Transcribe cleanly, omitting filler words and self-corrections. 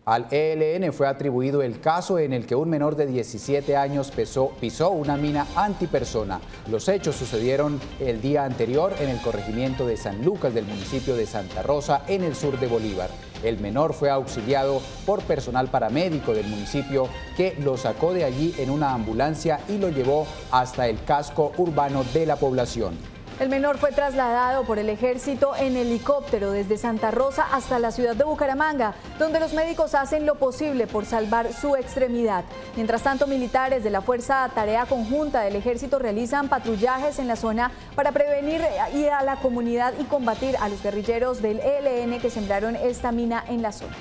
Al ELN fue atribuido el caso en el que un menor de 17 años pisó una mina antipersona. Los hechos sucedieron el día anterior en el corregimiento de San Lucas del municipio de Santa Rosa, en el sur de Bolívar. El menor fue auxiliado por personal paramédico del municipio que lo sacó de allí en una ambulancia y lo llevó hasta el casco urbano de la población. El menor fue trasladado por el ejército en helicóptero desde Santa Rosa hasta la ciudad de Bucaramanga, donde los médicos hacen lo posible por salvar su extremidad. Mientras tanto, militares de la Fuerza Tarea Conjunta del Ejército realizan patrullajes en la zona para prevenir a la comunidad y combatir a los guerrilleros del ELN que sembraron esta mina en la zona.